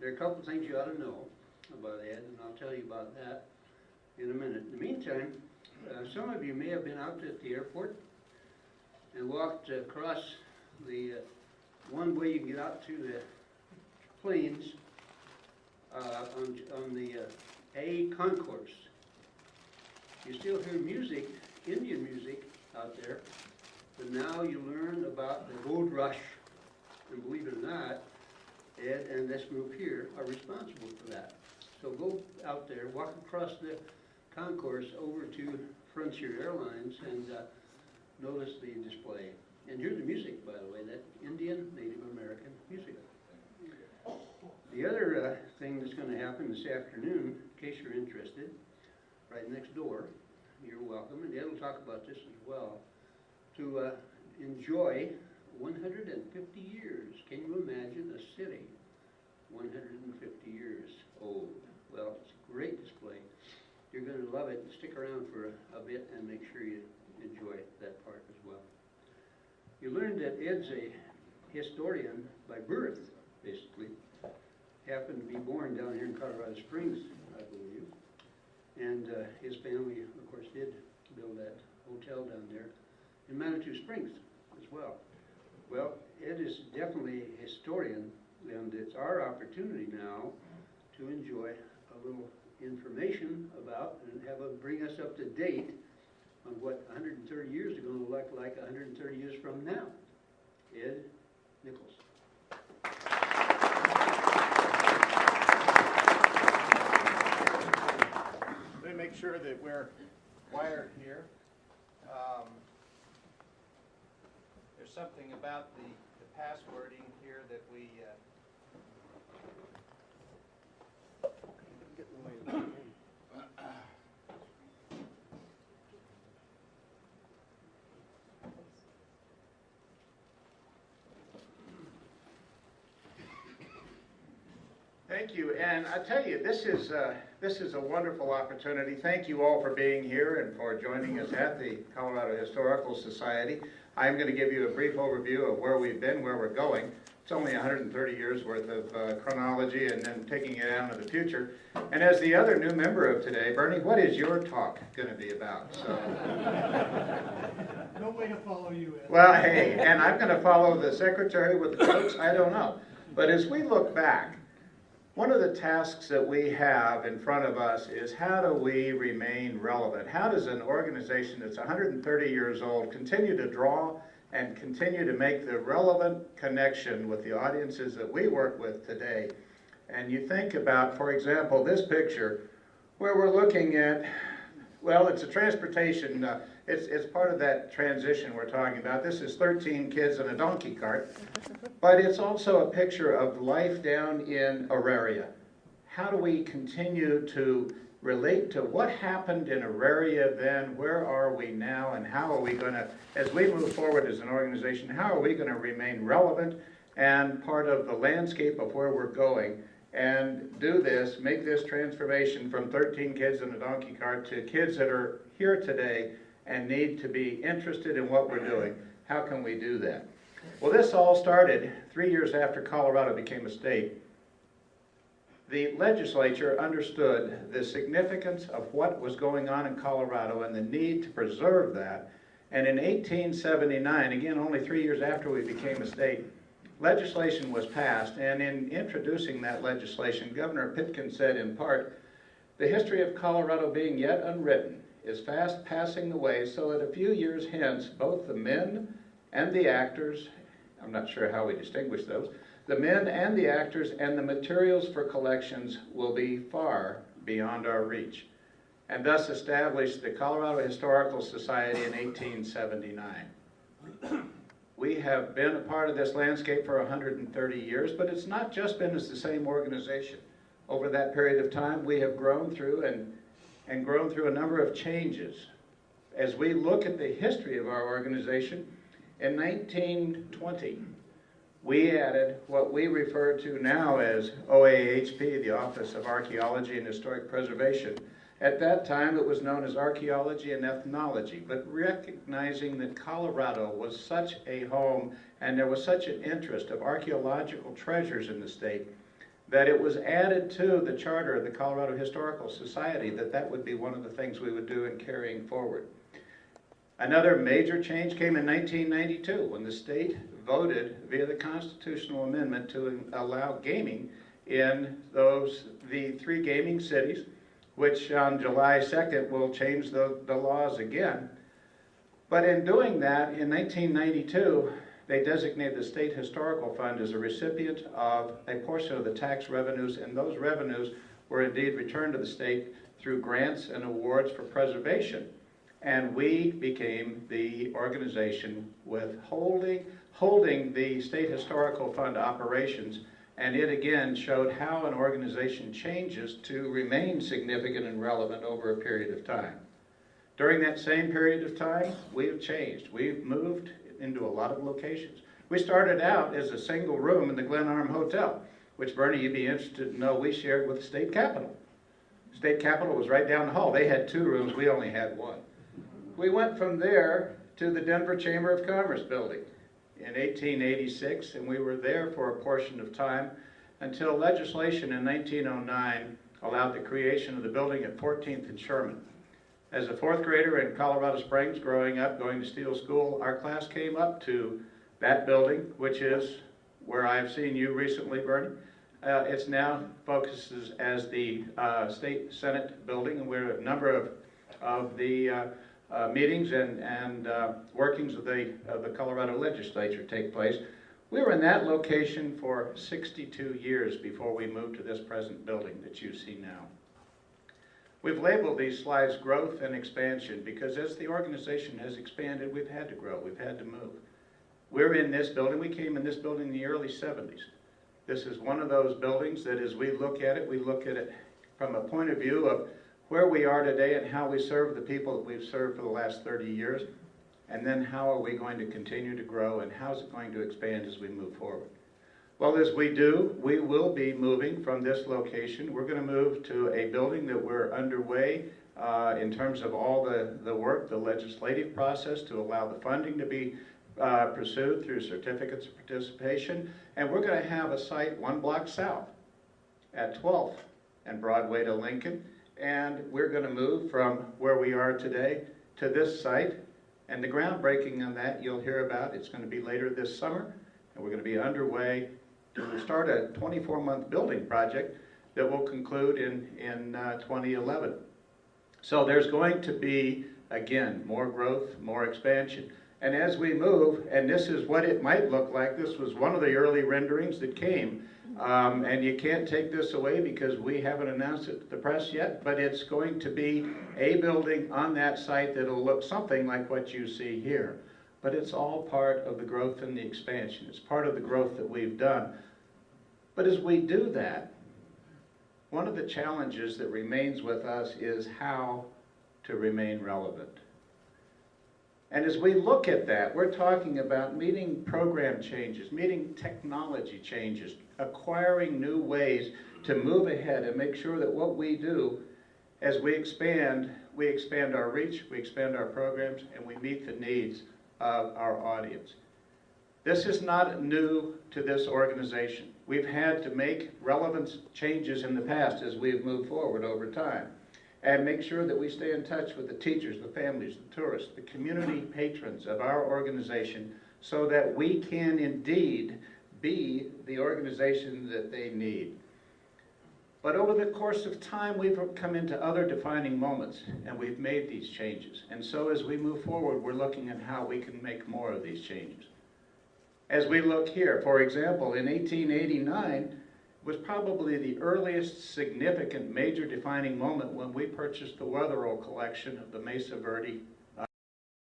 There are a couple things you ought to know about Ed, and I'll tell you about that in a minute. In the meantime, some of you may have been out at the airport and walked across the one way you can get out to the planes on the A concourse. You still hear music, Indian music out there, but now you learn about the gold rush, and believe it or not, Ed and this group here are responsible for that. So go out there, walk across the concourse over to Frontier Airlines and notice the display. And hear the music, by the way, that Indian Native American music. The other thing that's going to happen this afternoon, in case you're interested, right next door, you're welcome, and Ed will talk about this as well, to enjoy 150 years. Can you imagine a city 150 years old? Well, it's a great display. You're going to love it. Stick around for a bit and make sure you enjoy that part as well. You learned that Ed's a historian by birth, basically. Happened to be born down here in Colorado Springs, I believe. And his family, of course, did build that hotel down there in Manitou Springs as well. Well, Ed is definitely a historian, and it's our opportunity now to enjoy a little information about and have him bring us up to date on what 130 years are going to look like 130 years from now. Ed Nichols. Let me make sure that we're wired here. There's something about the passwording here that we Thank you, and I tell you, this is a wonderful opportunity. Thank you all for being here and for joining us at the Colorado Historical Society. I'm going to give you a brief overview of where we've been, where we're going. It's only 130 years worth of chronology and then taking it out into the future. And as the other new member of today, Bernie, what is your talk going to be about? So, no way to follow you, Ed. Well, hey, and I'm going to follow the secretary with the notes. I don't know. But as we look back, one of the tasks that we have in front of us is how do we remain relevant? How does an organization that's 130 years old continue to draw and continue to make the relevant connection with the audiences that we work with today? And you think about, for example, this picture where we're looking at, well, it's a transportation, it's part of that transition we're talking about. This is 13 kids in a donkey cart, but it's also a picture of life down in Auraria. How do we continue to relate to what happened in Auraria then, where are we now, and how are we going to, as we move forward as an organization, how are we going to remain relevant and part of the landscape of where we're going, and do this, make this transformation from 13 kids in a donkey cart to kids that are here today and need to be interested in what we're doing. How can we do that? Well, this all started 3 years after Colorado became a state. The legislature understood the significance of what was going on in Colorado and the need to preserve that. And in 1879, again only 3 years after we became a state, legislation was passed, and in introducing that legislation, Governor Pitkin said in part, "The history of Colorado being yet unwritten is fast passing away, so that a few years hence both the men and the actors," I'm not sure how we distinguish those, "the men and the actors and the materials for collections will be far beyond our reach," and thus established the Colorado Historical Society in 1879. We have been a part of this landscape for 130 years, but it's not just been as the same organization. Over that period of time, we have grown through and grown through a number of changes. As we look at the history of our organization, in 1920, we added what we refer to now as OAHP, the Office of Archaeology and Historic Preservation. At that time, it was known as Archaeology and Ethnology, but recognizing that Colorado was such a home and there was such an interest of archaeological treasures in the state, that it was added to the charter of the Colorado Historical Society that would be one of the things we would do in carrying forward. Another major change came in 1992 when the state voted via the constitutional amendment to allow gaming in the 3 gaming cities, which on July 2nd will change the laws again. But in doing that, in 1992, they designated the State Historical Fund as a recipient of a portion of the tax revenues, and those revenues were indeed returned to the state through grants and awards for preservation. And we became the organization with holding the State Historical Fund operations, and it again showed how an organization changes to remain significant and relevant over a period of time. During that same period of time, we have changed. We've moved into a lot of locations. We started out as a single room in the Glenarm Hotel, which, Bernie, you'd be interested to know we shared with the state capitol. State capitol was right down the hall. They had 2 rooms, we only had 1. We went from there to the Denver Chamber of Commerce building in 1886, and we were there for a portion of time until legislation in 1909 allowed the creation of the building at 14th and Sherman. As a 4th grader in Colorado Springs growing up, going to Steele School, our class came up to that building, which is where I've seen you recently, Bernie. It's now focuses as the State Senate building, and we're a number of the meetings and workings of the Colorado legislature take place. We were in that location for 62 years before we moved to this present building that you see now. We've labeled these slides growth and expansion because as the organization has expanded, we've had to grow, we've had to move. We're in this building, we came in this building in the early 70s. This is one of those buildings that as we look at it from a point of view of where we are today and how we serve the people that we've served for the last 30 years, and then how are we going to continue to grow and how is it going to expand as we move forward. Well, as we do, we will be moving from this location. We're going to move to a building that we're underway in terms of all the work, the legislative process to allow the funding to be pursued through certificates of participation. And we're going to have a site 1 block south at 12th and Broadway to Lincoln. And we're going to move from where we are today to this site. And the groundbreaking on that you'll hear about. It's going to be later this summer. And we're going to be underway to start a 24-month building project that will conclude in 2011. So there's going to be, again, more growth, more expansion. And as we move, and this is what it might look like, this was one of the early renderings that came, and you can't take this away because we haven't announced it to the press yet, but it's going to be a building on that site that'll look something like what you see here. But it's all part of the growth and the expansion. It's part of the growth that we've done. But as we do that, one of the challenges that remains with us is how to remain relevant. And as we look at that, we're talking about meeting program changes, meeting technology changes, acquiring new ways to move ahead and make sure that what we do as we expand our reach, we expand our programs, and we meet the needs of our audience. This is not new to this organization. We've had to make relevant changes in the past as we've moved forward over time and make sure that we stay in touch with the teachers, the families, the tourists, the community patrons of our organization so that we can indeed be the organization that they need. But over the course of time, we've come into other defining moments, and we've made these changes. And so as we move forward, we're looking at how we can make more of these changes. As we look here, for example, in 1889 was probably the earliest significant major defining moment when we purchased the Wetherell collection of the Mesa Verde